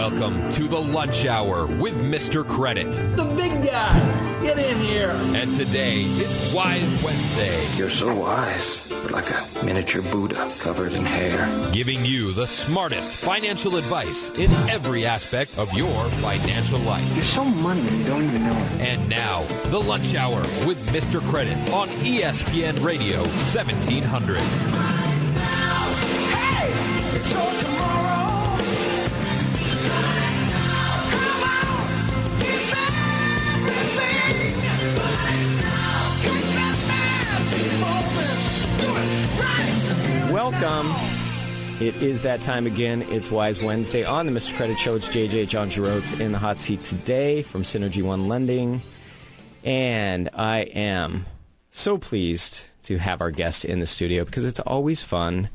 Welcome to the Lunch Hour with Mr. Credit. It's the big guy. Get in here. And today, it's Wise Wednesday. You're so wise, but like a miniature Buddha covered in hair. Giving you the smartest financial advice in every aspect of your financial life. You're so money you don't even know it. And now, the Lunch Hour with Mr. Credit on ESPN Radio 1700. Hey, it's your tomorrow. Welcome. It is that time again. It's Wise Wednesday on the Mr. Credit Show. It's JJ, John Jerotz, in the hot seat today from Synergy One Lending. And I am so pleased to have our guest in the studio because it's always fun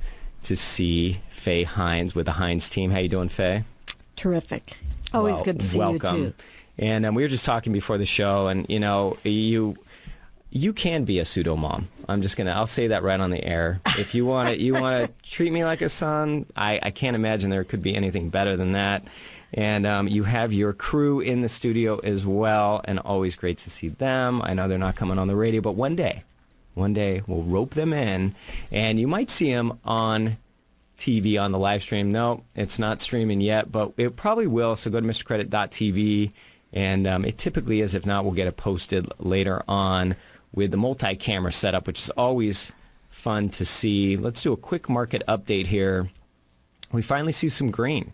to see Faye Hines with the Hines team. How you doing, Faye? Terrific. Always good to see welcome. you, too. And we were just talking before the show, and, you know, you can be a pseudo mom. I'll say that right on the air. If you want to treat me like a son, I can't imagine there could be anything better than that. And you have your crew in the studio as well, and always great to see them. I know they're not coming on the radio, but one day we'll rope them in, and you might see them on TV on the live stream. No, it's not streaming yet, but it probably will. So go to mrcredit.tv, and it typically is. If not, we'll get it posted later on with the multi-camera setup, which is always fun to see. Let's do a quick market update here. We finally see some green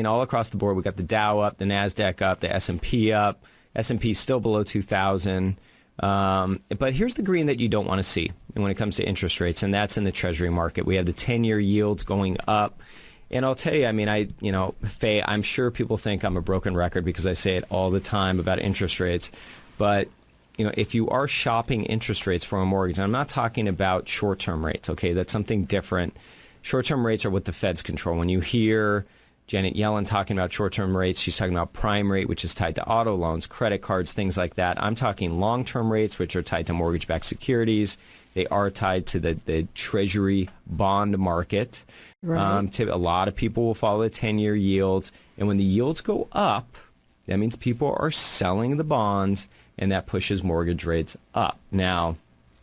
all across the board. We got the Dow up, the NASDAQ up, the S&P up. S&P still below 2,000. But here's the green that you don't want to see when it comes to interest rates, and that's in the Treasury market. We have the 10-year yields going up. And I'll tell you, Faye, I'm sure people think I'm a broken record because I say it all the time about interest rates. But, if you are shopping interest rates for a mortgage, and I'm not talking about short-term rates, okay? That's something different. Short-term rates are what the feds control. When you hear Janet Yellen talking about short-term rates, she's talking about prime rate, which is tied to auto loans, credit cards, things like that. I'm talking long-term rates, which are tied to mortgage-backed securities. They are tied to the Treasury bond market. Right. A lot of people will follow the 10-year yields. And when the yields go up, that means people are selling the bonds, and that pushes mortgage rates up. Now,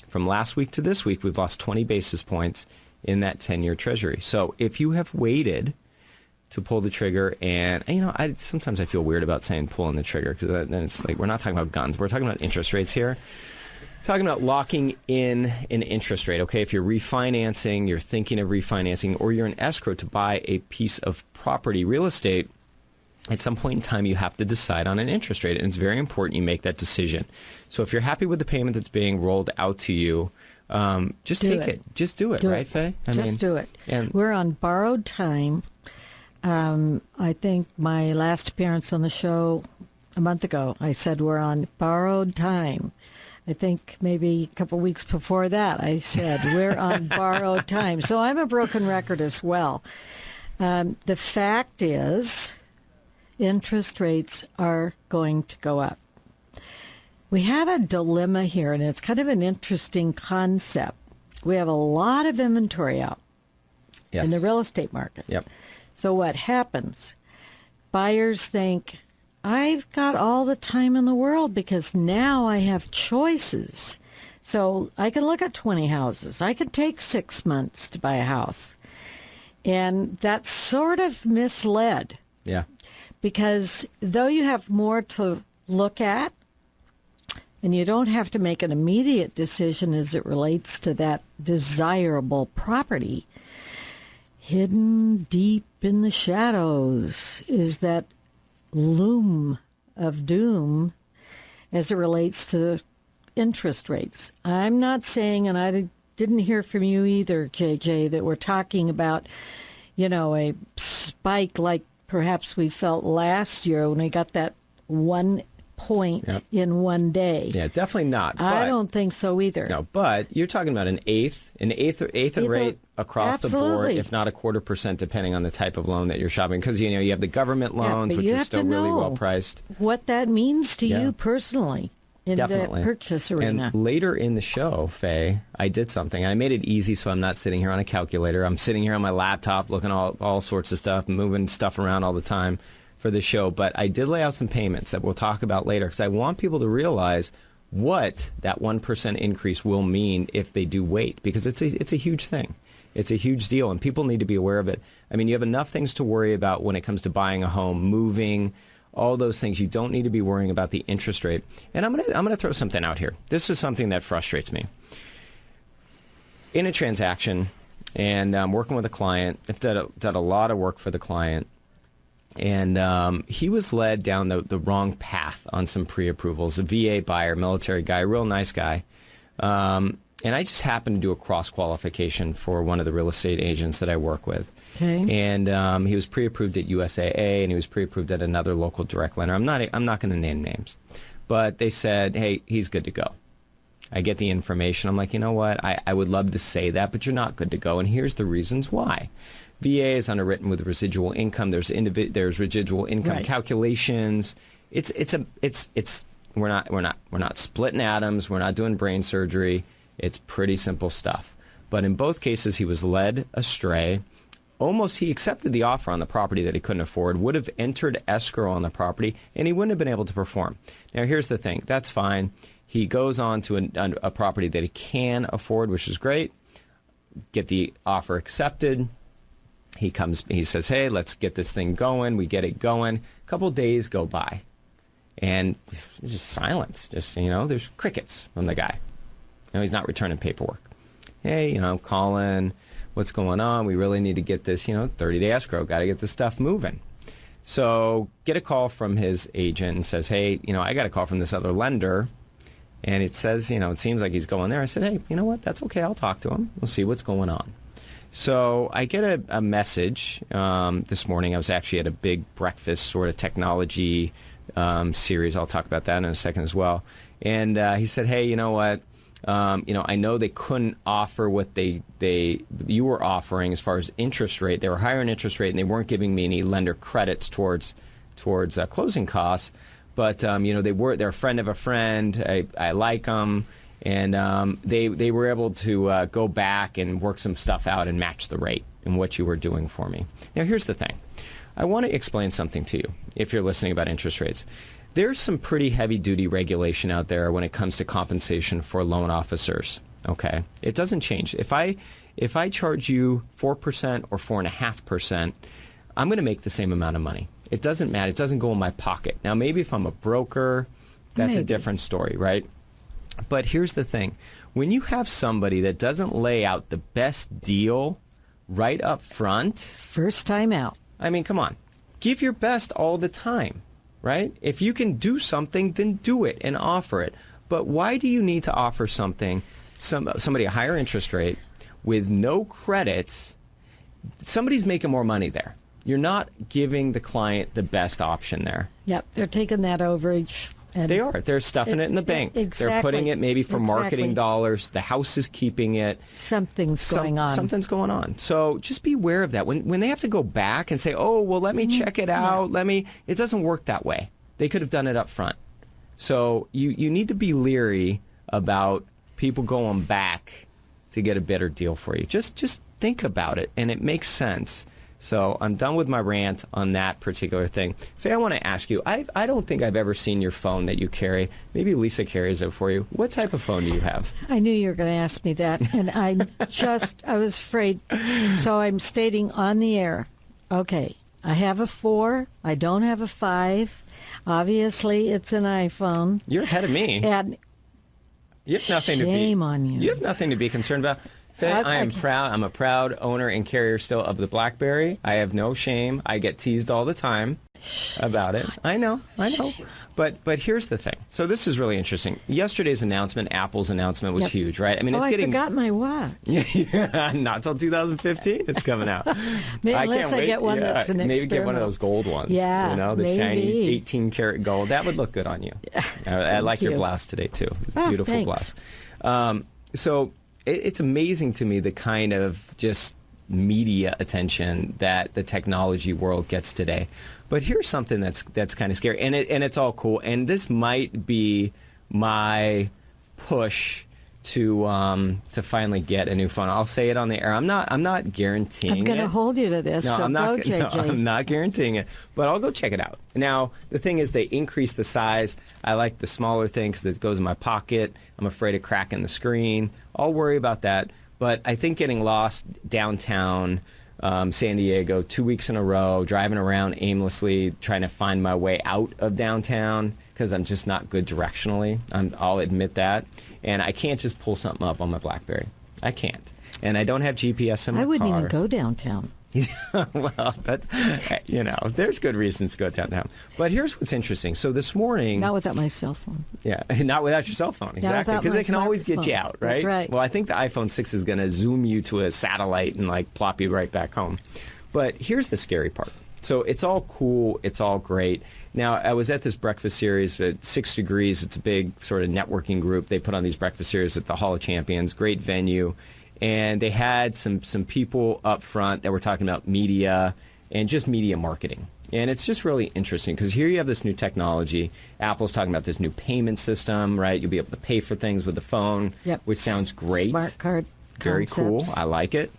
from last week to this week, we've lost 20 basis points in that 10-year Treasury. So if you have waited to pull the trigger, and sometimes I feel weird about saying pulling the trigger because then it's like we're not talking about guns. We're talking about interest rates here. Talking about locking in an interest rate. Okay, if you're refinancing, you're thinking of refinancing, or you're in escrow to buy a piece of property, real estate, at some point in time you have to decide on an interest rate, and it's very important you make that decision. So if you're happy with the payment that's being rolled out to you, just take it. Just do it, right, Faye? Do it. And we're on borrowed time. I think my last appearance on the show a month ago, I said we're on borrowed time. I think maybe a couple weeks before that, I said we're on borrowed time. So I'm a broken record as well. The fact is, interest rates are going to go up. We have a dilemma here, and it's kind of an interesting concept. We have a lot of inventory out in the real estate market. Yep. So what happens? Buyers think, I've got all the time in the world because now I have choices. So I can look at 20 houses. I can take 6 months to buy a house. And that's sort of misled. Yeah. Because though you have more to look at, and you don't have to make an immediate decision as it relates to that desirable property, hidden deep in the shadows is that loom of doom as it relates to interest rates. I'm not saying, and I didn't hear from you either, JJ, that we're talking about, a spike like perhaps we felt last year when we got that 1 point in one day. Yeah, definitely not. I don't think so either. No, but you're talking about an eighth of rate across the board, if not 0.25%, depending on the type of loan that you're shopping. Because, you have the government loans, which are still really well priced. What that means to you personally. in Definitely. the purchase arena. And later in the show, Faye, I did something. I made it easy so I'm not sitting here on a calculator. I'm sitting here on my laptop looking all sorts of stuff, moving stuff around all the time for the show. But I did lay out some payments that we'll talk about later because I want people to realize what that 1% increase will mean if they do wait, because it's a huge thing. It's a huge deal, and people need to be aware of it. I mean, you have enough things to worry about when it comes to buying a home, moving, all those things. You don't need to be worrying about the interest rate. And I'm gonna throw something out here. This is something that frustrates me. In a transaction, and I'm working with a client, I've done a lot of work for the client, and he was led down the wrong path on some pre-approvals. A VA buyer, military guy, real nice guy. And I just happened to do a cross-qualification for one of the real estate agents that I work with. Okay. And he was pre-approved at USAA, and he was pre-approved at another local direct lender. I'm not going to name names. But they said, hey, he's good to go. I get the information. I'm like, you know what? I would love to say that, but you're not good to go. And here's the reasons why. VA is underwritten with residual income. There's residual income calculations. We're not splitting atoms. We're not doing brain surgery. It's pretty simple stuff. But in both cases, he was led astray. He accepted the offer on the property that he couldn't afford, would have entered escrow on the property, and he wouldn't have been able to perform. Now, here's the thing. That's fine. He goes on to a property that he can afford, which is great. Get the offer accepted. He says, hey, let's get this thing going. We get it going. A couple days go by, and just silence. There's crickets from the guy. He's not returning paperwork. Hey, I'm calling. What's going on? We really need to get this, 30-day escrow. Got to get this stuff moving. So get a call from his agent and says, hey, I got a call from this other lender. And it says, it seems like he's going there. I said, hey, you know what? That's okay. I'll talk to him. We'll see what's going on. So I get a message this morning. I was actually at a big breakfast sort of technology series. I'll talk about that in a second as well. And he said, hey, you know what? I know they couldn't offer what you were offering as far as interest rate. They were higher in interest rate, and they weren't giving me any lender credits towards closing costs. But they're a friend of a friend. I like them, and they were able to go back and work some stuff out and match the rate in what you were doing for me. Now, here's the thing. I want to explain something to you if you're listening about interest rates. There's some pretty heavy-duty regulation out there when it comes to compensation for loan officers, okay? It doesn't change. If I charge you 4% or 4.5%, I'm going to make the same amount of money. It doesn't matter. It doesn't go in my pocket. Now, maybe if I'm a broker, that's a different story, right? But here's the thing. When you have somebody that doesn't lay out the best deal right up front... First time out. I mean, come on. Give your best all the time. Right? If you can do something, then do it and offer it. But why do you need to offer somebody a higher interest rate with no credits? Somebody's making more money there. You're not giving the client the best option there. Yep, they're taking that overage. And they are. They're stuffing it in the bank. Exactly. They're putting it maybe for marketing dollars. The house is keeping it. Something's going on. Something's going on. So just be aware of that. When they have to go back and say, oh, well, let me check it out. It doesn't work that way. They could have done it up front. So you need to be leery about people going back to get a better deal for you. Just think about it, and it makes sense. So I'm done with my rant on that particular thing. Faye, I want to ask you, I don't think I've ever seen your phone that you carry. Maybe Lisa carries it for you. What type of phone do you have? I knew you were going to ask me that, and I was afraid. So I'm stating on the air, okay, I have a 4, I don't have a 5. Obviously, it's an iPhone. You're ahead of me. And you have nothing shame on you. You have nothing to be concerned about. Faye, I am proud. I'm a proud owner and carrier still of the BlackBerry. I have no shame. I get teased all the time about it. I know. But here's the thing. So this is really interesting. Yesterday's announcement, Apple's announcement, was huge, right? I mean, it's getting. I forgot my watch. Yeah, not until 2015. It's coming out. Unless I get one that's an maybe get one of those gold ones. Yeah, the maybe. shiny 18-karat gold. That would look good on you. I like your blouse today too. Beautiful blouse. So it's amazing to me the kind of just media attention that the technology world gets today. But here's something that's kind of scary, and it's all cool. And this might be my push to finally get a new phone. I'll say it on the air. I'm not guaranteeing it. I'm going to hold you to this. No, so I'm not. go, JJ. No, I'm not guaranteeing it, but I'll go check it out. Now, the thing is, they increase the size. I like the smaller thing because it goes in my pocket. I'm afraid of cracking the screen. I'll worry about that. But I think getting lost downtown San Diego 2 weeks in a row, driving around aimlessly, trying to find my way out of downtown because I'm just not good directionally. I'll admit that. And I can't just pull something up on my BlackBerry. I can't. And I don't have GPS in my car. I wouldn't even go downtown. Well, that's, there's good reasons to go downtown. But here's what's interesting. So this morning... Not without my cell phone. Yeah, not without your cell phone, exactly. Because it can always get you out, right? That's right. Well, I think the iPhone 6 is going to zoom you to a satellite and, plop you right back home. But here's the scary part. So it's all cool. It's all great. Now, I was at this breakfast series at 6 Degrees. It's a big sort of networking group. They put on these breakfast series at the Hall of Champions. Great venue. And they had some people up front that were talking about media and just media marketing. And it's just really interesting because here you have this new technology. Apple's talking about this new payment system, right? You'll be able to pay for things with the phone, which sounds great. Smart card Very concepts. cool. I like it.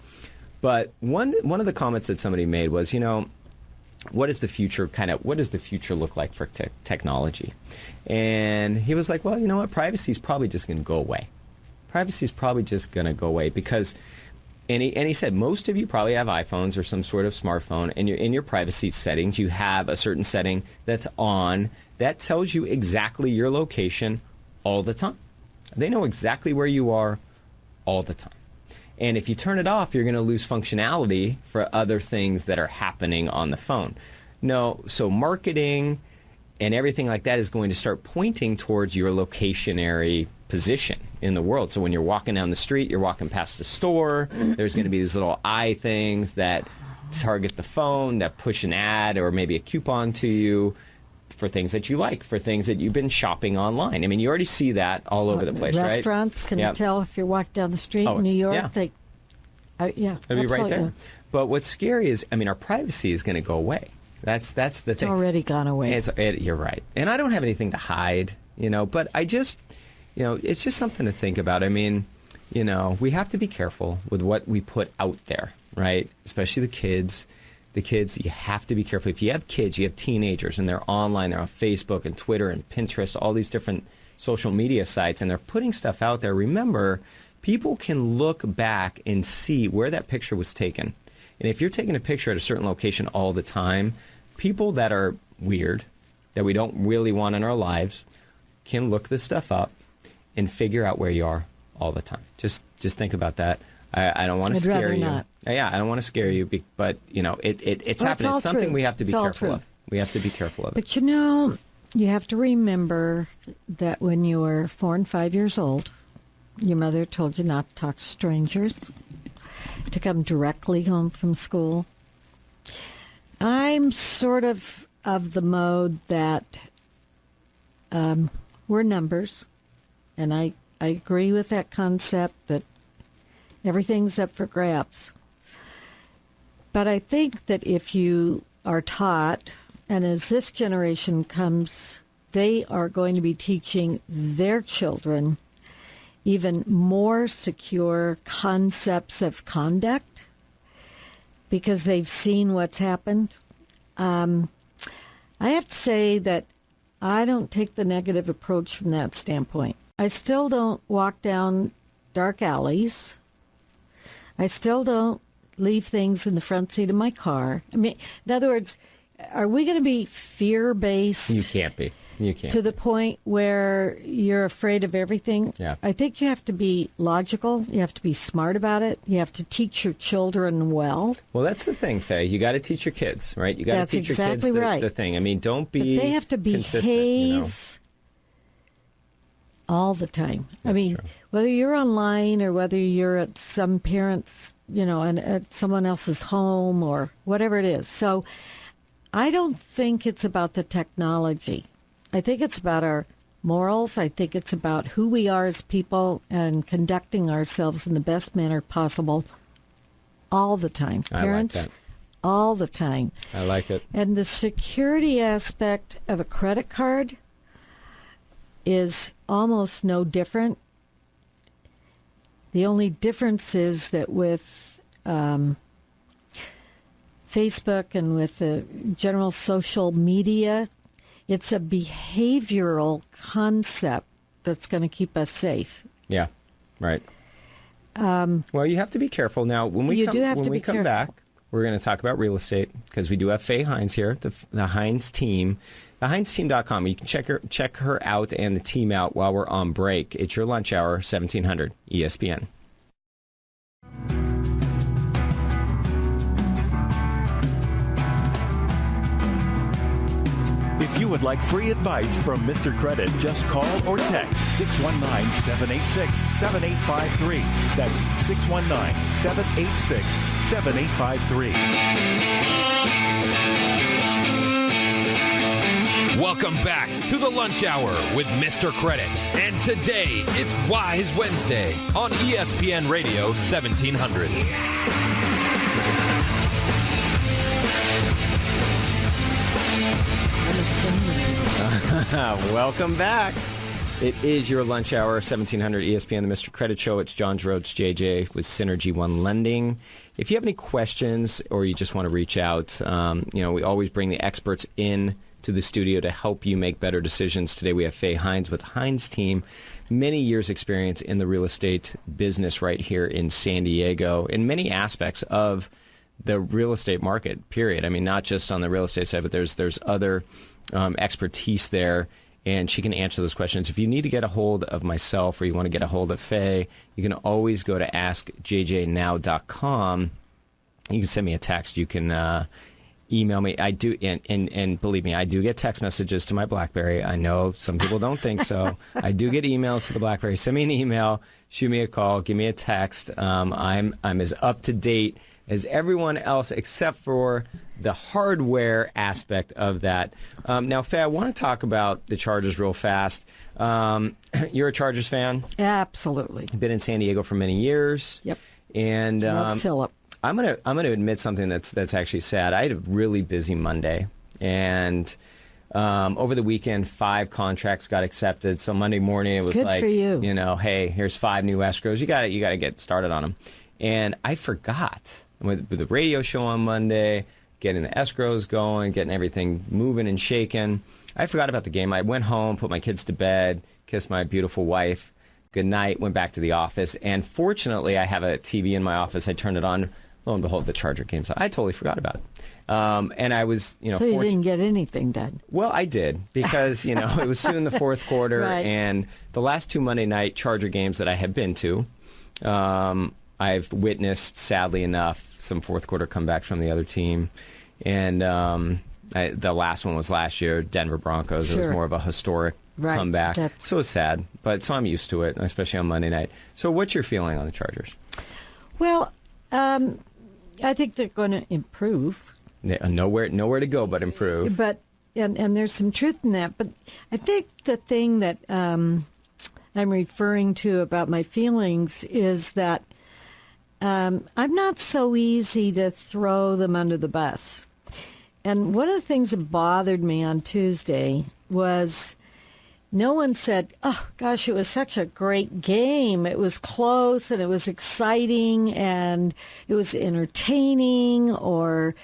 But one of the comments that somebody made was, what is the future what does the future look like for technology? And he was like, well, you know what? Privacy is probably just going to go away. Privacy is probably just going to go away because, and he said, most of you probably have iPhones or some sort of smartphone, and in your privacy settings, you have a certain setting that's on that tells you exactly your location all the time. They know exactly where you are all the time. And if you turn it off, you're going to lose functionality for other things that are happening on the phone. No, so marketing and everything like that is going to start pointing towards your locationary position in the world. So when you're walking down the street, you're walking past a store, there's going to be these little eye things that target the phone, that push an ad or maybe a coupon to you for things that you like, for things that you've been shopping online. I mean, you already see that all over the place, right? Restaurants can tell if you're walking down the street in New York. It'll be right there. But what's scary is, our privacy is going to go away. That's the thing. It's already gone away. You're right. And I don't have anything to hide, but I just, it's just something to think about. We have to be careful with what we put out there, right? Especially the kids. The kids, you have to be careful. If you have kids, you have teenagers, and they're online, they're on Facebook and Twitter and Pinterest, all these different social media sites, and they're putting stuff out there. Remember, people can look back and see where that picture was taken. And if you're taking a picture at a certain location all the time, people that are weird, that we don't really want in our lives, can look this stuff up and figure out where you are all the time. Just think about that. I don't want to scare you. Not. Yeah, I don't want to scare you, but it's happening. It's something we have to be careful of. We have to be careful of it. But you have to remember that when you were 4 and 5 years old, your mother told you not to talk to strangers, to come directly home from school. I'm sort of the mode that we're numbers, and I agree with that concept that everything's up for grabs. But I think that if you are taught, and as this generation comes, they are going to be teaching their children even more secure concepts of conduct because they've seen what's happened. I have to say that I don't take the negative approach from that standpoint. I still don't walk down dark alleys. I still don't leave things in the front seat of my car. In other words, are we going to be fear-based? You can't be. You can't. To the point where you're afraid of everything? Yeah. I think you have to be logical. You have to be smart about it. You have to teach your children well. Well, that's the thing, Faye. You got to teach your kids, right? You got to teach your kids the thing. Don't be. But they have to behave all the time. That's true. Whether you're online or whether you're at some parents, and at someone else's home or whatever it is. So I don't think it's about the technology. I think it's about our morals. I think it's about who we are as people and conducting ourselves in the best manner possible all the time. Parents, I like that. All the time. I like it. And the security aspect of a credit card, is almost no different. The only difference is that with Facebook and with the general social media, it's a behavioral concept that's going to keep us safe. Yeah, right. Well, you have to be careful. Now, when we come back, we're going to talk about real estate because we do have Faye Hines here, the Hines team. TheHinesTeam.com. You can check her out and the team out while we're on break. It's your lunch hour, 1700 ESPN. If you would like free advice from Mr. Credit, just call or text 619-786-7853. That's 619-786-7853. Welcome back to the lunch hour with Mr. Credit. And today, it's Wise Wednesday on ESPN Radio 1700. Welcome back. It is your lunch hour, 1700 ESPN, the Mr. Credit Show. It's John Jerotz, JJ, with Synergy One Lending. If you have any questions or you just want to reach out, we always bring the experts in to the studio to help you make better decisions. Today we have Faye Hines with Hines Team. Many years experience in the real estate business right here in San Diego in many aspects of the real estate market, period. I mean, not just on the real estate side, but there's other expertise there, and she can answer those questions. If you need to get a hold of myself or you want to get a hold of Faye, you can always go to askjjnow.com. You can send me a text. You can email me. I do, and believe me, I do get text messages to my BlackBerry. I know some people don't think so. I do get emails to the BlackBerry. Send me an email, shoot me a call, give me a text. I'm as up to date as everyone else except for the hardware aspect of that. Now, Faye, I want to talk about the Chargers real fast. You're a Chargers fan? Absolutely. Been in San Diego for many years. Yep. And Love Phillip. I'm gonna admit something that's actually sad. I had a really busy Monday, and over the weekend, 5 contracts got accepted. So Monday morning, it was Good like, for you. Hey, here's 5 new escrows. You gotta get started on them. And I forgot with the radio show on Monday, getting the escrows going, getting everything moving and shaking. I forgot about the game. I went home, put my kids to bed, kissed my beautiful wife. Good night. Went back to the office, and fortunately, I have a TV in my office. I turned it on. Lo and behold, the Charger game's on. I totally forgot about it. And I was, So you didn't get anything done. Well, I did because, it was soon the fourth quarter, Right. And the last 2 Monday night Charger games that I have been to, I've witnessed, sadly enough, some fourth quarter comeback from the other team. And the last one was last year, Denver Broncos. It was Sure. more of a historic Right. comeback. That's- So it's sad, but so I'm used to it, especially on Monday night. So what's your feeling on the Chargers? Well, I think they're going to improve. Nowhere to go but improve. But and there's some truth in that. But I think the thing that I'm referring to about my feelings is that I'm not so easy to throw them under the bus. And one of the things that bothered me on Tuesday was no one said, oh, gosh, it was such a great game. It was close and it was exciting and it was entertaining, or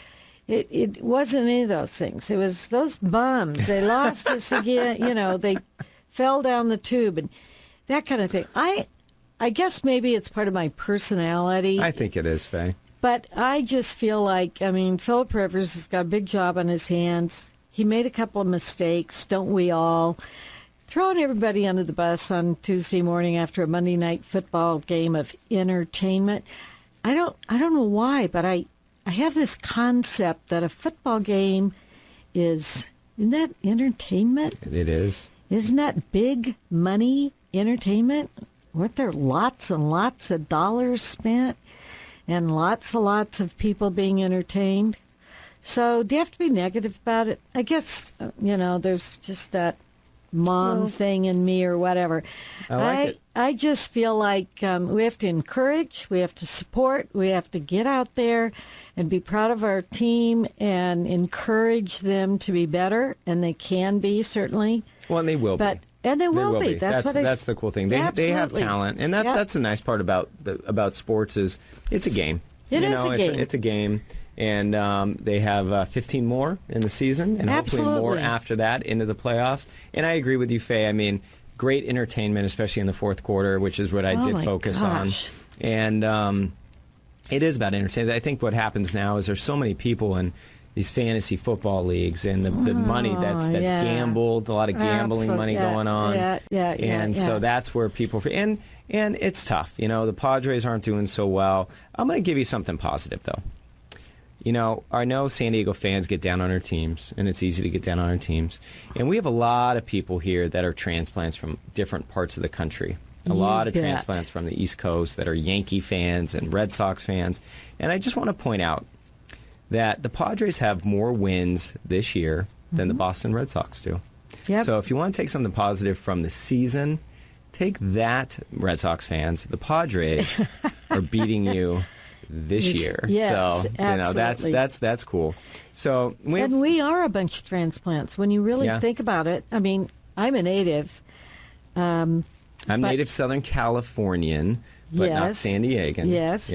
it wasn't any of those things. It was those bums. They lost us again. They fell down the tube and that kind of thing. I guess maybe it's part of my personality. I think it is, Faye. But I just feel like, Phillip Rivers has got a big job on his hands. He made a couple of mistakes, don't we all? Throwing everybody under the bus on Tuesday morning after a Monday night football game of entertainment. I don't know why, but I have this concept that a football game isn't that entertainment? It is. Isn't that big money entertainment? Weren't there lots and lots of dollars spent and lots of people being entertained? So do you have to be negative about it? I guess, there's just that mom thing in me or whatever. I like it. I just feel like we have to encourage, we have to support, we have to get out there and be proud of our team and encourage them to be better, and they can be, certainly. Well, and they will But And they will be. That's the cool thing. They have talent, and that's the nice part about sports is it's a game. It is a game. It's a game, and they have 15 more in the season, and hopefully more after that into the playoffs. And I agree with you, Faye. I mean, great entertainment, especially in the fourth quarter, which is what I did focus on. And it is about entertainment. I think what happens now is there's so many people in these fantasy football leagues, and the money that's gambled, a lot of gambling money going on. So that's where people, and it's tough. The Padres aren't doing so well. I'm going to give you something positive, though. I know San Diego fans get down on our teams, and it's easy to get down on our teams. And we have a lot of people here that are transplants from different parts of the country. A lot of transplants from the East Coast that are Yankee fans and Red Sox fans. And I just want to point out that the Padres have more wins this year than the Boston Red Sox do. Yep. So if you want to take something positive from the season, take that, Red Sox fans. The Padres are beating you this year. Yes, so absolutely. that's cool. So we are a bunch of transplants when you really think about it. I mean, I'm a native. I'm native Southern Californian, but not San Diegan. Yes.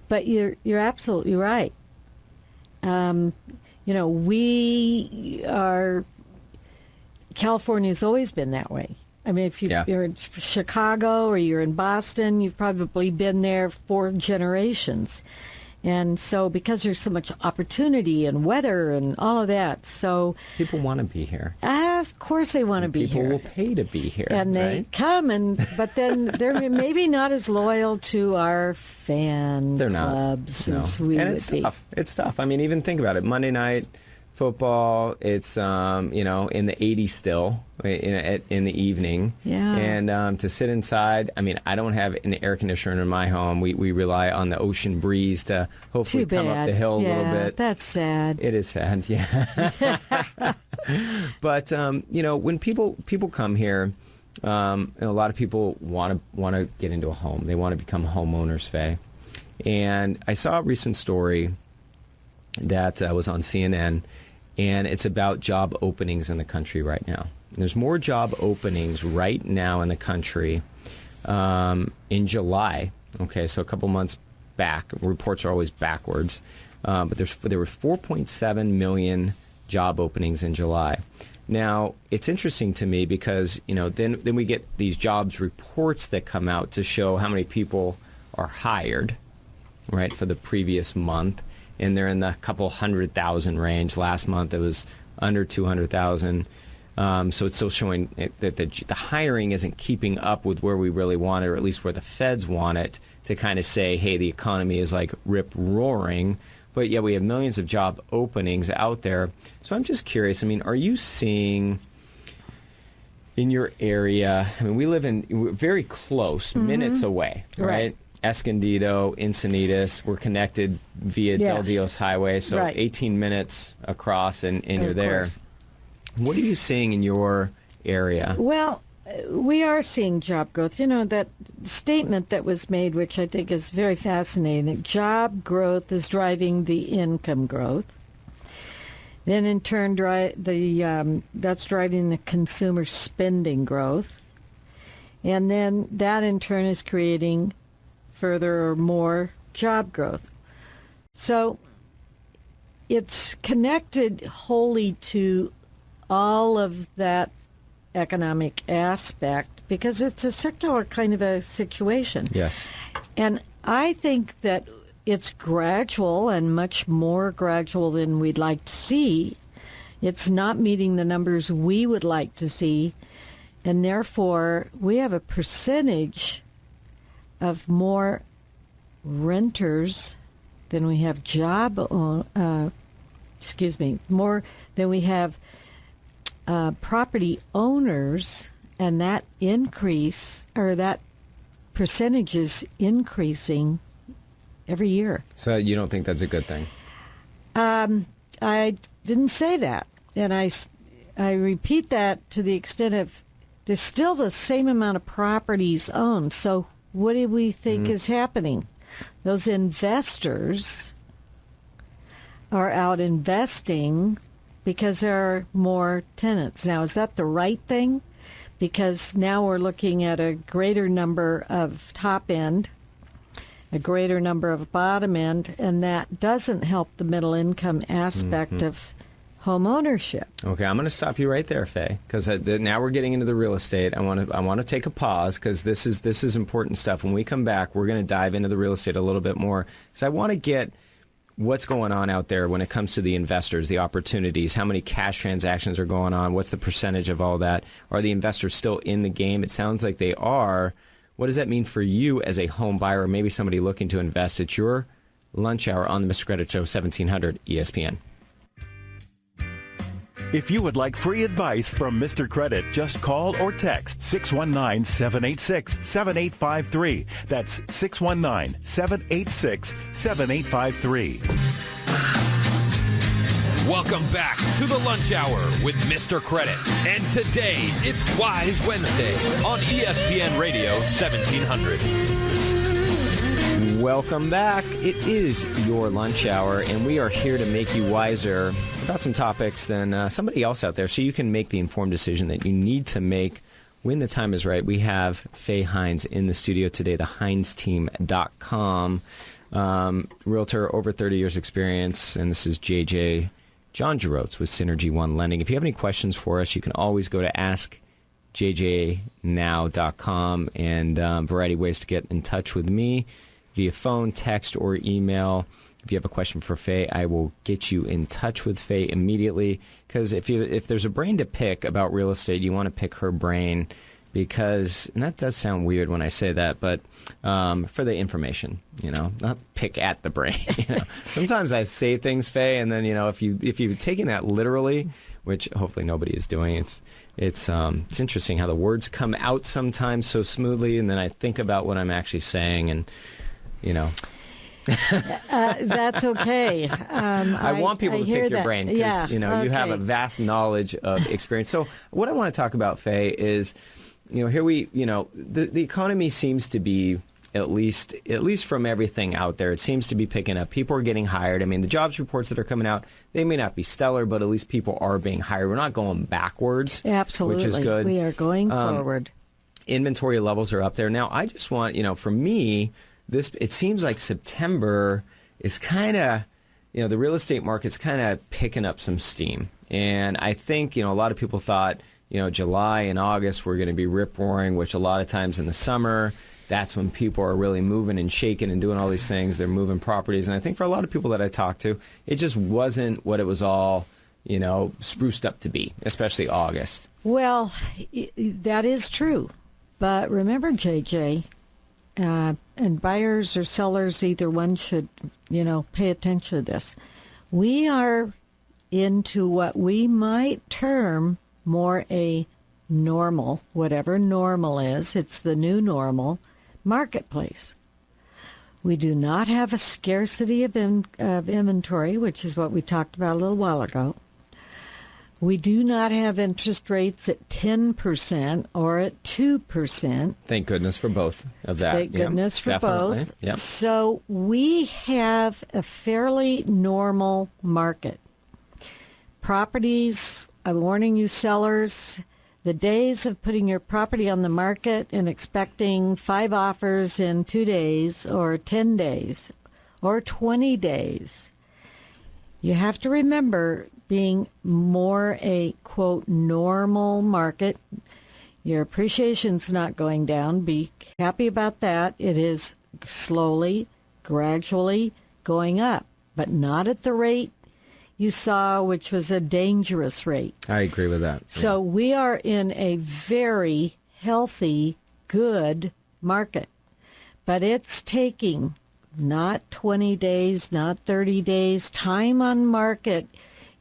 But you're absolutely right. We are. California's always been that way. I mean, if you're in Chicago or you're in Boston, you've probably been there 4 generations. And so because there's so much opportunity and weather and all of that, so... People want to be here. Of course they want to be here. People will pay to be here. And they come, but then they're maybe not as loyal to our fan clubs as we would be. It's tough. I mean, even think about it. Monday night football, it's, in the 80s still in the evening. Yeah. And to sit inside, I mean, I don't have an air conditioner in my home. We rely on the ocean breeze to hopefully come up the hill a little bit. That's sad. It is sad, yeah. But, when people come here, a lot of people want to get into a home. They want to become homeowners, Faye. And I saw a recent story that was on CNN, and it's about job openings in the country right now. There's more job openings right now in the country in July. Okay, so a couple months back. Reports are always backwards. But there were 4.7 million job openings in July. Now, it's interesting to me because, then we get these jobs reports that come out to show how many people are hired, right, for the previous month. And they're in the couple 100,000 range. Last month it was under 200,000. So it's still showing that the hiring isn't keeping up with where we really want it, or at least where the feds want it, to kind of say, hey, the economy is like rip-roaring. But yeah, we have millions of job openings out there. So I'm just curious, I mean, are you seeing in your area, I mean, we're very close, minutes away, right? Escondido, Encinitas, we're connected via Del Dios Highway, so 18 minutes across and you're there. What are you seeing in your area? Well, we are seeing job growth. That statement that was made, which I think is very fascinating, that job growth is driving the income growth. Then in turn, that's driving the consumer spending growth. And then that in turn is creating further or more job growth. So it's connected wholly to all of that economic aspect because it's a secular kind of a situation. Yes. And I think that it's gradual and much more gradual than we'd like to see. It's not meeting the numbers we would like to see, and therefore we have a percentage of more renters than we have more than we have property owners, and that increase, or that percentage is increasing every year. So you don't think that's a good thing? I didn't say that, and I repeat that to the extent of there's still the same amount of properties owned, so what do we think is happening? Those investors are out investing because there are more tenants. Now, is that the right thing? because now we're looking at a greater number of top end, a greater number of bottom end, and that doesn't help the middle income aspect of home ownership. Okay, I'm going to stop you right there, Faye, because now we're getting into the real estate. I want to take a pause because this is important stuff. When we come back, we're going to dive into the real estate a little bit more because I want to get what's going on out there when it comes to the investors, the opportunities, how many cash transactions are going on, what's the percentage of all that? Are the investors still in the game? It sounds like they are. What does that mean for you as a home buyer or maybe somebody looking to invest? It's your lunch hour on the Mr. Credit Show, 1700 ESPN. If you would like free advice from Mr. Credit, just call or text 619-786-7853. That's 619-786-7853. Welcome back to the Lunch Hour with Mr. Credit. And today, it's Wise Wednesday on ESPN Radio 1700. Welcome back. It is your lunch hour, and we are here to make you wiser about some topics than somebody else out there so you can make the informed decision that you need to make when the time is right. We have Faye Hines in the studio today, the HinesTeam.com, realtor, over 30 years experience, and this is JJ John Jerotz with Synergy One Lending. If you have any questions for us, you can always go to AskJJNow.com, and a variety of ways to get in touch with me via phone, text, or email. If you have a question for Faye, I will get you in touch with Faye immediately, because if there's a brain to pick about real estate, you want to pick her brain, because, and that does sound weird when I say that, but for the information, not pick at the brain. Sometimes I say things, Faye, and then if you're taking that literally, which hopefully nobody is doing, it's interesting how the words come out sometimes so smoothly, and then I think about what I'm actually saying, and that's okay. I want people to pick your brain because you have a vast knowledge of experience. So what I want to talk about, Faye, is here the economy seems to be, at least from everything out there, it seems to be picking up. People are getting hired. I mean, the jobs reports that are coming out, they may not be stellar, but at least people are being hired. We're not going backwards, absolutely, which is good. We are going forward. Inventory levels are up there. Now, I just want, for me, it seems like September is kind of, the real estate market's kind of picking up some steam. And I think, a lot of people thought, July and August were going to be rip-roaring, which a lot of times in the summer, that's when people are really moving and shaking and doing all these things. They're moving properties. And I think for a lot of people that I talked to, it just wasn't what it was all, spruced up to be, especially August. Well, that is true. But remember, JJ, and buyers or sellers, either one should, pay attention to this. We are into what we might term more a normal, whatever normal is, it's the new normal, marketplace. We do not have a scarcity of inventory, which is what we talked about a little while ago. We do not have interest rates at 10% or at 2%. Thank goodness for both of that. Thank goodness for definitely. both. Yep. So we have a fairly normal market. Properties, I'm warning you sellers, the days of putting your property on the market and expecting 5 offers in 2 days or 10 days or 20 days, you have to remember being more a, quote, normal market. Your appreciation's not going down. Be happy about that. It is slowly, gradually going up, but not at the rate you saw, which was a dangerous rate. I agree with that. So we are in a very healthy, good market, but it's taking not 20 days, not 30 days. Time on market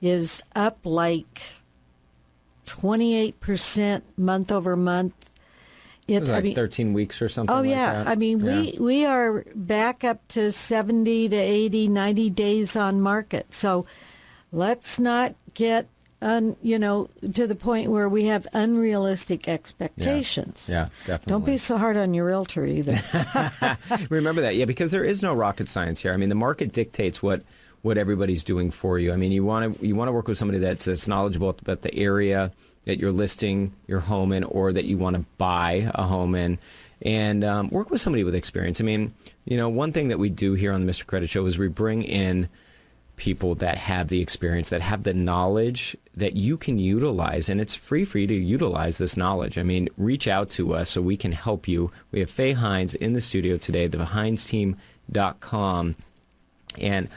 is up like 28% month over month. It was 13 weeks or something like that. I mean, we are back up to 70 to 80, 90 days on market. So let's not get, to the point where we have unrealistic expectations. Yeah, definitely. Don't be so hard on your realtor either. Remember that, because there is no rocket science here. I mean, the market dictates what everybody's doing for you. I mean, you want to work with somebody that's knowledgeable about the area, that you're listing your home in or that you want to buy a home in, and work with somebody with experience. I mean, one thing that we do here on the Mr. Credit Show is we bring in people that have the experience, that have the knowledge that you can utilize, and it's free for you to utilize this knowledge. I mean, reach out to us so we can help you. We have Faye Hines in the studio today, the HinesTeam.com, and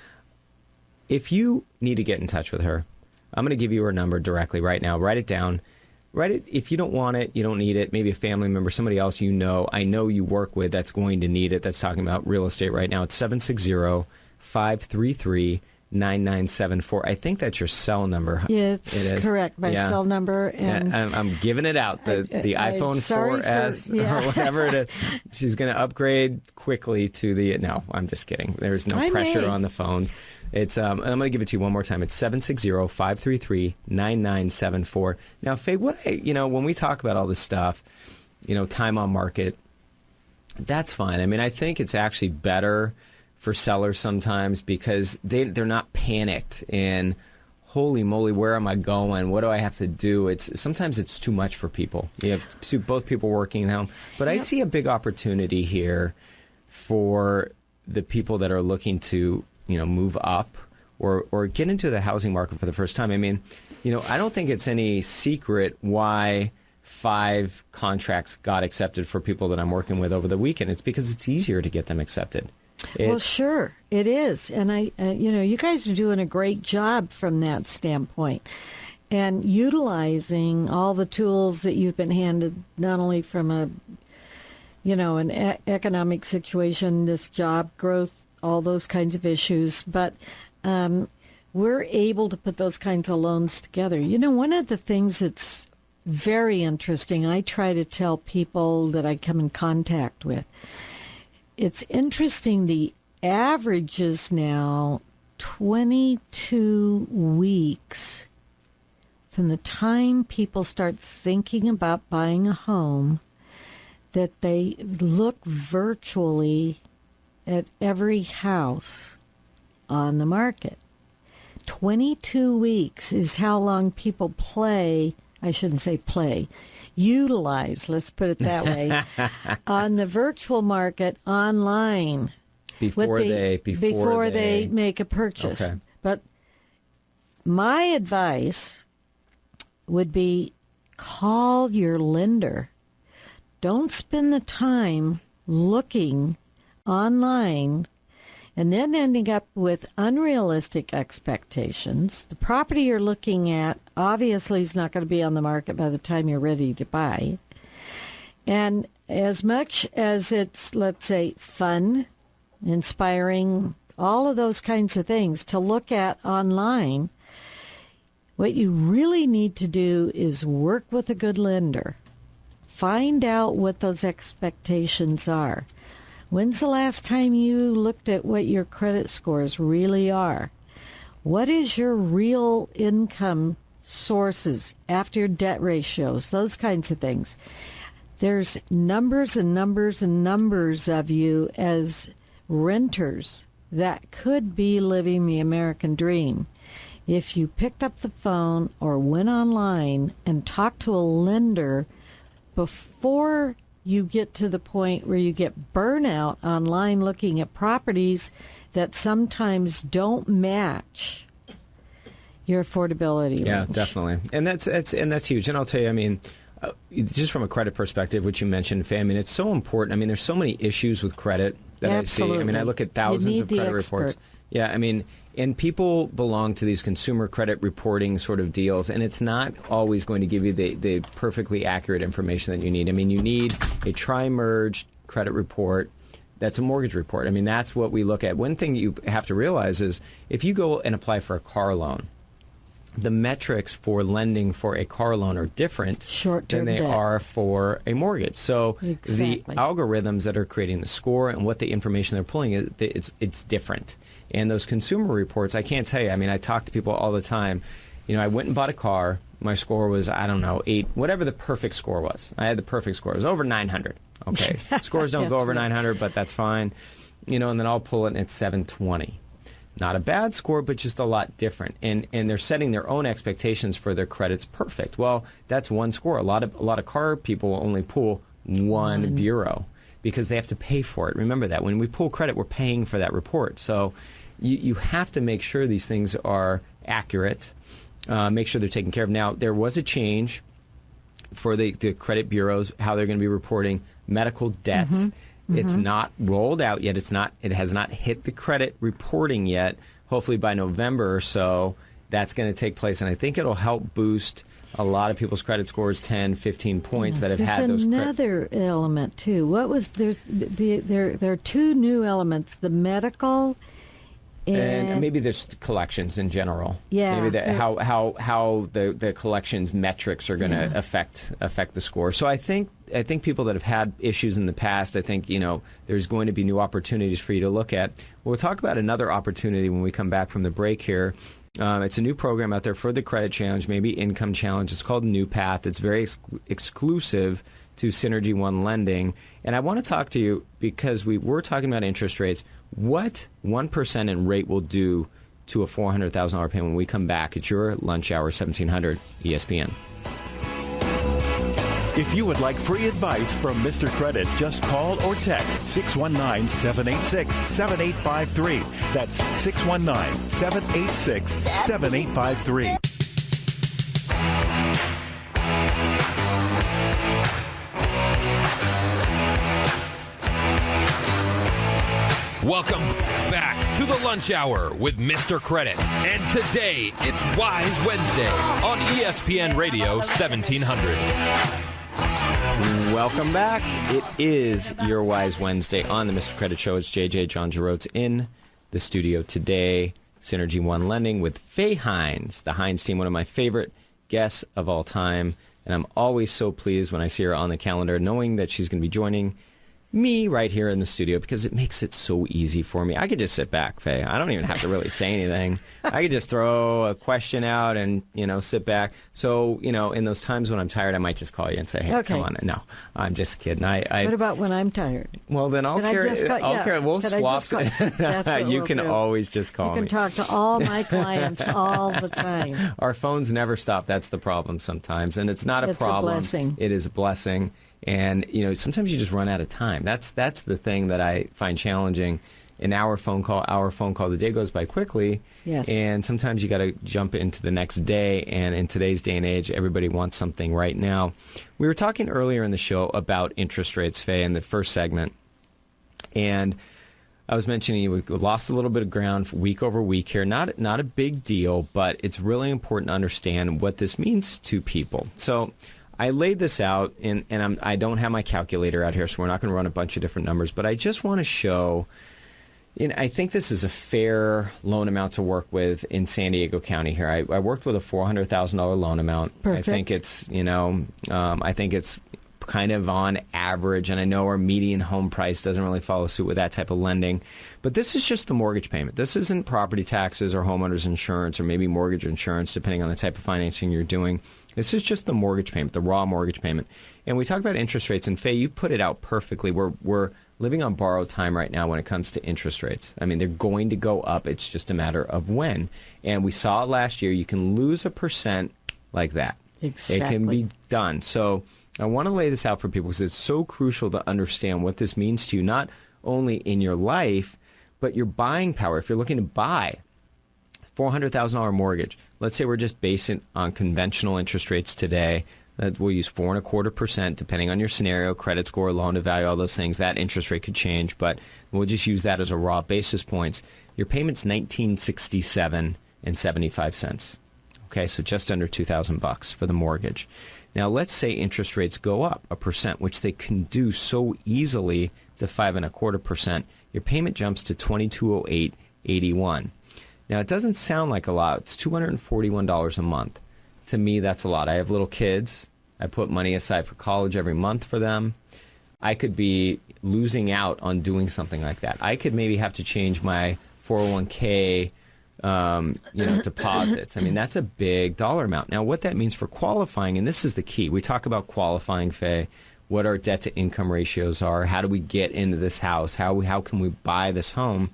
if you need to get in touch with her, I'm going to give you her number directly right now. Write it down. Write it. If you don't want it, you don't need it, maybe a family member, somebody else I know you work with that's going to need it, that's talking about real estate right now. It's 760-533-9974. I think that's your cell number. Yeah, it's correct. My cell number. And I'm giving it out. The iPhone 4S or whatever it is. She's going to upgrade quickly to the... No, I'm just kidding. There's no pressure on the phones. It's I'm going to give it to you one more time. It's 760-533-9974. Now, Faye, when we talk about all this stuff, time on market, that's fine. I mean, I think it's actually better for sellers sometimes because they're not panicked and holy moly, where am I going? What do I have to do? Sometimes it's too much for people. You have both people working at home. But I see a big opportunity here for the people that are looking to, move up or get into the housing market for the first time. I mean, I don't think it's any secret why 5 contracts got accepted for people that I'm working with over the weekend. It's because it's easier to get them accepted. Well, sure, it is. And you guys are doing a great job from that standpoint and utilizing all the tools that you've been handed, not only from an economic situation, this job growth, all those kinds of issues, but we're able to put those kinds of loans together. One of the things that's very interesting, I try to tell people that I come in contact with, it's interesting, the average is now 22 weeks from the time people start thinking about buying a home that they look virtually at every house on the market. 22 weeks is how long people utilize, let's put it that way, on the virtual market online before they make a purchase. Okay. But my advice would be call your lender. Don't spend the time looking online and then ending up with unrealistic expectations. The property you're looking at obviously is not going to be on the market by the time you're ready to buy. And as much as it's, let's say, fun, inspiring, all of those kinds of things to look at online, what you really need to do is work with a good lender. Find out what those expectations are. When's the last time you looked at what your credit scores really are? What is your real income sources after your debt ratios? Those kinds of things. There's numbers and numbers and numbers of you as renters that could be living the American dream. If you picked up the phone or went online and talked to a lender before you get to the point where you get burnout online looking at properties that sometimes don't match your affordability range. Yeah, definitely. And that's huge. And I'll tell you, I mean, just from a credit perspective, which you mentioned, Faye, I mean, it's so important. I mean, there's so many issues with credit that Absolutely. I see. I mean, I look at thousands of credit reports. Yeah, I mean, and people belong to these consumer credit reporting sort of deals, and it's not always going to give you the perfectly accurate information that you need. I mean, you need a tri-merged credit report that's a mortgage report. I mean, that's what we look at. One thing you have to realize is if you go and apply for a car loan, the metrics for lending for a car loan are different than they are for a mortgage. So the algorithms that are creating the score and what the information they're pulling, it's different. And those consumer reports, I can't tell you. I mean, I talk to people all the time. I went and bought a car. My score was, 8, whatever the perfect score was. I had the perfect score. It was over 900. Okay. Scores don't go over 900, but that's fine. And then I'll pull it and it's 720. not a bad score, but just a lot different. And they're setting their own expectations for their credits perfect. Well, that's one score. A lot of car people will only pull one bureau because they have to pay for it. Remember that. When we pull credit, we're paying for that report. So you have to make sure these things are accurate, make sure they're taken care of. Now, there was a change for the credit bureaus, how they're going to be reporting medical debt. It's not rolled out yet. It has not hit the credit reporting yet. Hopefully by November or so, that's going to take place. And I think it'll help boost a lot of people's credit scores, 10, 15 points that have had those. There's another element, too. There are two new elements, the medical and maybe there's collections in general. Yeah. Maybe how the collections metrics are going to affect the score. So I think people that have had issues in the past, I think, there's going to be new opportunities for you to look at. We'll talk about another opportunity when we come back from the break here. It's a new program out there for the credit challenge, maybe income challenge. It's called New Path. It's very exclusive to Synergy One Lending. And I want to talk to you because we were talking about interest rates. What 1% in rate will do to a $400,000 payment when we come back. It's your lunch hour, 1700 ESPN. If you would like free advice from Mr. Credit, just call or text 619-786-7853. That's 619-786-7853. Welcome back to the lunch hour with Mr. Credit. And today, it's Wise Wednesday on ESPN Radio 1700. Welcome back. It is your Wise Wednesday on the Mr. Credit Show. It's JJ John Jerotz in the studio today. Synergy One Lending with Faye Hines, the Hines team, one of my favorite guests of all time. And I'm always so pleased when I see her on the calendar, knowing that she's going to be joining me right here in the studio because it makes it so easy for me. I could just sit back, Faye. I don't even have to really say anything. I could just throw a question out and, sit back. So, in those times when I'm tired, I might just call you and say, hey, come on. No, I'm just kidding. What about when I'm tired? Well, then I'll carry. We'll swap. You can always just call me. You can talk to all my clients all the time. Our phones never stop. That's the problem sometimes. And it's not a problem. It's a blessing. It is a blessing. And, sometimes you just run out of time. That's the thing that I find challenging. An hour phone call, the day goes by quickly. Yes. And sometimes you got to jump into the next day. And in today's day and age, everybody wants something right now. We were talking earlier in the show about interest rates, Faye, in the first segment. And I was mentioning we lost a little bit of ground week over week here. Not a big deal, but it's really important to understand what this means to people. So I laid this out, and I don't have my calculator out here, so we're not going to run a bunch of different numbers, but I just want to show, I think this is a fair loan amount to work with in San Diego County here. I worked with a $400,000 loan amount. Perfect. I think it's, I think it's kind of on average, and I know our median home price doesn't really follow suit with that type of lending, but this is just the mortgage payment. This isn't property taxes or homeowner's insurance or maybe mortgage insurance, depending on the type of financing you're doing. This is just the mortgage payment, the raw mortgage payment. And we talk about interest rates, and Faye, you put it out perfectly. We're living on borrowed time right now when it comes to interest rates. I mean, they're going to go up. It's just a matter of when. And we saw it last year. You can lose 1% like that. Exactly. It can be done. So I want to lay this out for people because it's so crucial to understand what this means to you, not only in your life, but your buying power. If you're looking to buy $400,000 mortgage, let's say we're just basing on conventional interest rates today, that we'll use 4.25%, depending on your scenario, credit score, loan to value, all those things. That interest rate could change, but we'll just use that as a raw basis points. Your payment's $1,967.75. Okay, so just under $2,000 for the mortgage. Now, let's say interest rates go up 1%, which they can do so easily to 5.25%. Your payment jumps to $2,208.81. Now, it doesn't sound like a lot. It's $241 a month. To me, that's a lot. I have little kids. I put money aside for college every month for them. I could be losing out on doing something like that. I could maybe have to change my 401k deposits. I mean, that's a big dollar amount. Now, what that means for qualifying, and this is the key. We talk about qualifying, Faye, what our debt-to-income ratios are. How do we get into this house? How can we buy this home?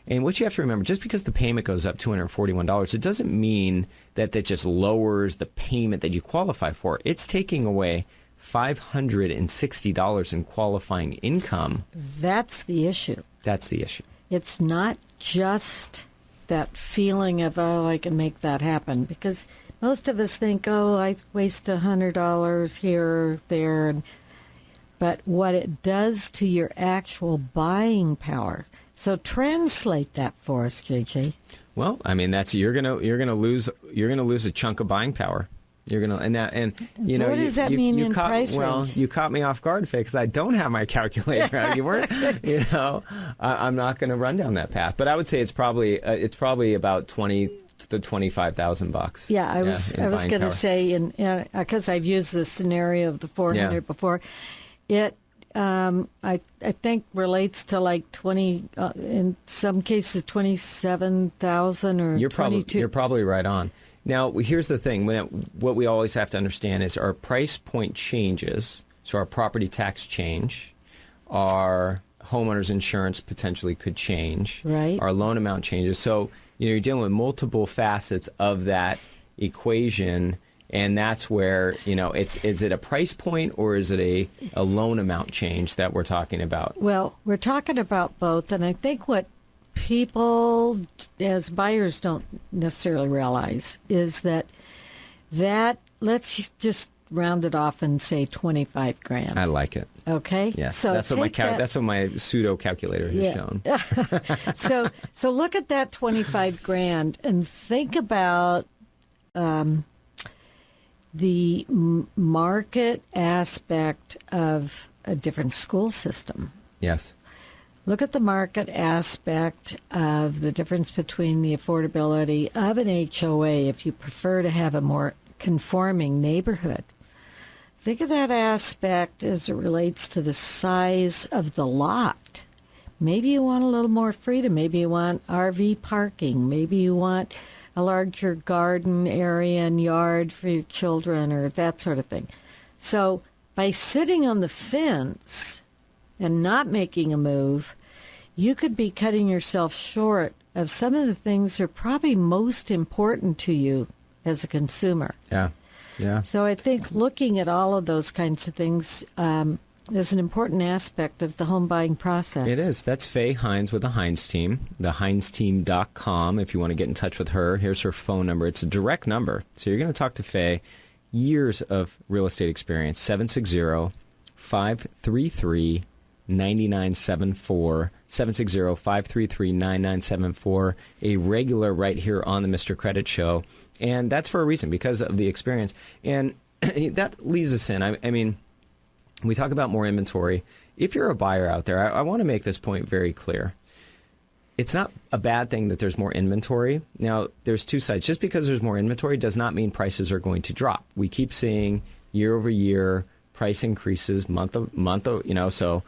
And what you have to remember, just because the payment goes up $241, it doesn't mean that just lowers the payment that you qualify for. It's taking away $560 in qualifying income. That's the issue. That's the issue. It's not just that feeling of, oh, I can make that happen, because most of us think, oh, I waste $100 here or there. But what it does to your actual buying power. So translate that for us, JJ. Well, I mean, that's you're gonna lose a chunk of buying power. You're gonna you So know what does that mean in price well, range? you caught me off guard, Faye, because I don't have my calculator. You weren't, I'm not going to run down that path. But I would say it's probably about $20,000 to $25,000. Yeah, I was going to say, because I've used the scenario of the 400 before, it I think relates to like 20 in some cases 27,000 or You're 22. You're probably right on. Now, here's the thing. What we always have to understand is our price point changes, so our property tax change, our homeowner's insurance potentially could change, right? Our loan amount changes. So you're dealing with multiple facets of that equation, and that's where is it a price point or is it a loan amount change that we're talking about? Well, we're talking about both, and I think what people as buyers don't necessarily realize is that let's just round it off and say 25 grand. I like it. Okay. Yeah. So that's what my pseudo calculator has shown. So look at that 25 grand and think about the market aspect of a different school system. Yes. Look at the market aspect of the difference between the affordability of an HOA if you prefer to have a more conforming neighborhood. Think of that aspect as it relates to the size of the lot. Maybe you want a little more freedom. Maybe you want RV parking. Maybe you want a larger garden area and yard for your children or that sort of thing. So by sitting on the fence and not making a move, you could be cutting yourself short of some of the things that are probably most important to you as a consumer. Yeah. Yeah. So I think looking at all of those kinds of things is an important aspect of the home buying process. It is. That's Faye Hines with the Hines team, thehinesteam.com. If you want to get in touch with her, here's her phone number. It's a direct number. So you're going to talk to Faye. Years of real estate experience, 760-533-9974, 760-533-9974, a regular right here on the Mr. Credit Show. And that's for a reason, because of the experience. And that leads us in. I mean, we talk about more inventory. If you're a buyer out there, I want to make this point very clear. It's not a bad thing that there's more inventory. Now, there's two sides. Just because there's more inventory does not mean prices are going to drop. We keep seeing year over year price increases so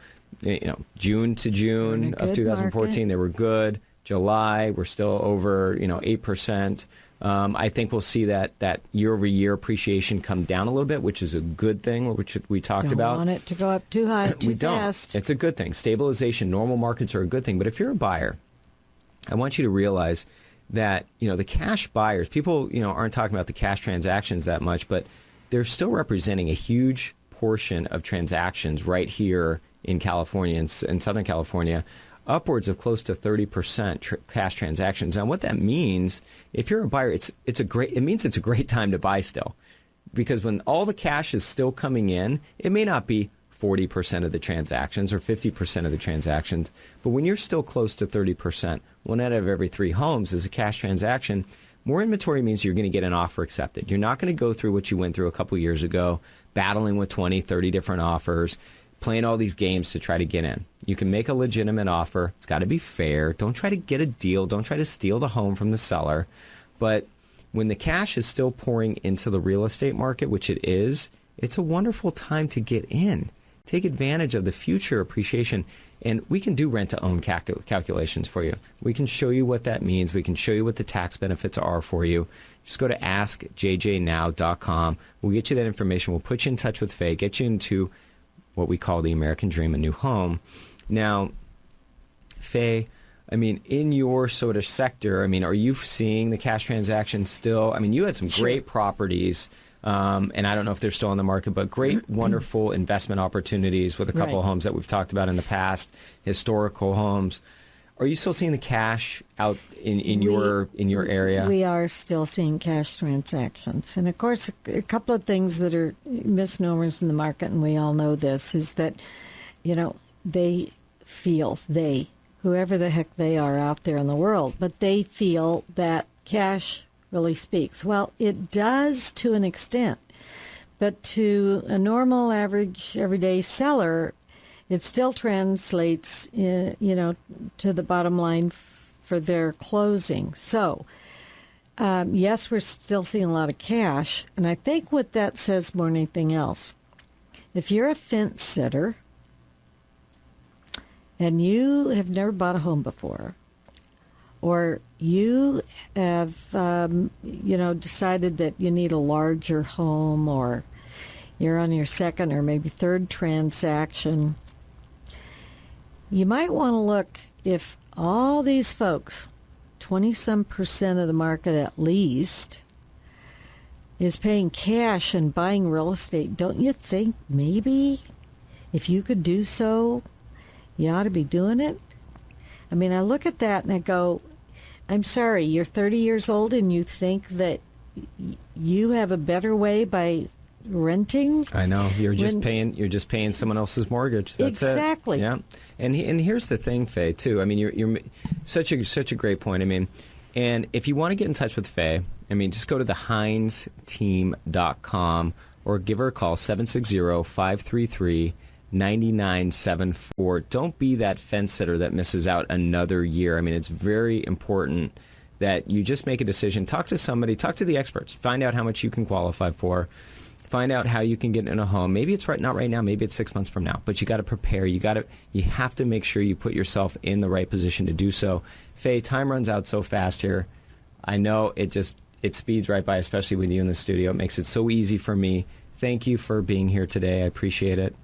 June to June of 2014, market. They were good. July, we're still over 8%. I think we'll see that year-over-year appreciation come down a little bit, which is a good thing, which we talked about. Don't want it to go up too high, too fast. It's a good thing. Stabilization, normal markets are a good thing. But if you're a buyer, I want you to realize that the cash buyers, people aren't talking about the cash transactions that much, but they're still representing a huge portion of transactions right here in California, in Southern California. Upwards of close to 30% cash transactions. And what that means, if you're a buyer, it means it's a great time to buy still, because when all the cash is still coming in, it may not be 40% of the transactions or 50% of the transactions, but when you're still close to 30%, one out of every 3 homes is a cash transaction. More inventory means you're going to get an offer accepted. You're not going to go through what you went through a couple years ago, battling with 20, 30 different offers, playing all these games to try to get in. You can make a legitimate offer. It's got to be fair. Don't try to get a deal. Don't try to steal the home from the seller. But when the cash is still pouring into the real estate market, which it is, it's a wonderful time to get in. Take advantage of the future appreciation. And we can do rent-to-own calculations for you. We can show you what that means. We can show you what the tax benefits are for you. Just go to askjjnow.com. We'll get you that information. We'll put you in touch with Faye, get you into what we call the American Dream, a new home. Now, Faye, I mean, in your sort of sector, I mean, are you seeing the cash transactions still? I mean, you had some great properties, and I don't know if they're still on the market, but great, wonderful investment opportunities with a couple of homes that we've talked about in the past, historical homes. Are you still seeing the cash out in your area? We are still seeing cash transactions. And, of course, a couple of things that are misnomers in the market, and we all know this, is that, whoever the heck they are out there in the world, but they feel that cash really speaks. Well, it does to an extent, but to a normal, average, everyday seller, it still translates, to the bottom line for their closing. So, yes, we're still seeing a lot of cash, and I think what that says more than anything else, if you're a fence sitter, and you have never bought a home before, or you have, decided that you need a larger home, or you're on your second or maybe third transaction, you might want to look if all these folks, 20-some% of the market at least, is paying cash and buying real estate. Don't you think maybe if you could do so, you ought to be doing it? I mean, I look at that and I go, I'm sorry, you're 30 years old and you think that you have a better way by renting? I know. You're just paying someone else's mortgage. That's exactly. it. Yeah. And here's the thing, Faye, too. I mean, you're such a great point. I mean, and if you want to get in touch with Faye, I mean, just go to the HinesTeam.com or give her a call, 760-533-9974. Don't be that fence sitter that misses out another year. I mean, it's very important that you just make a decision. Talk to somebody. Talk to the experts. Find out how much you can qualify for. Find out how you can get in a home. Maybe it's not right now. Maybe it's 6 months from now. But you got to prepare. You have to make sure you put yourself in the right position to do so. Faye, time runs out so fast here. I know it speeds right by, especially with you in the studio. It makes it so easy for me. Thank you for being here today. I appreciate it.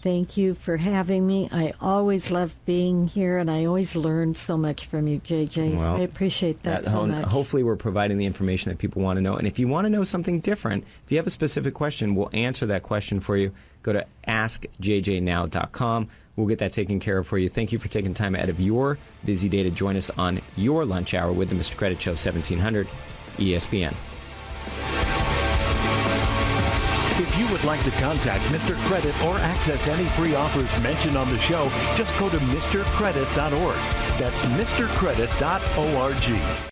Thank you for having me. I always love being here, and I always learn so much from you, JJ. Well, I appreciate that so much. Hopefully we're providing the information that people want to know. And if you want to know something different, if you have a specific question, we'll answer that question for you. Go to AskJJNow.com. We'll get that taken care of for you. Thank you for taking time out of your busy day to join us on your lunch hour with the Mr. Credit Show, 1700 ESPN. If you would like to contact Mr. Credit or access any free offers mentioned on the show, just go to MrCredit.org. That's MrCredit.org.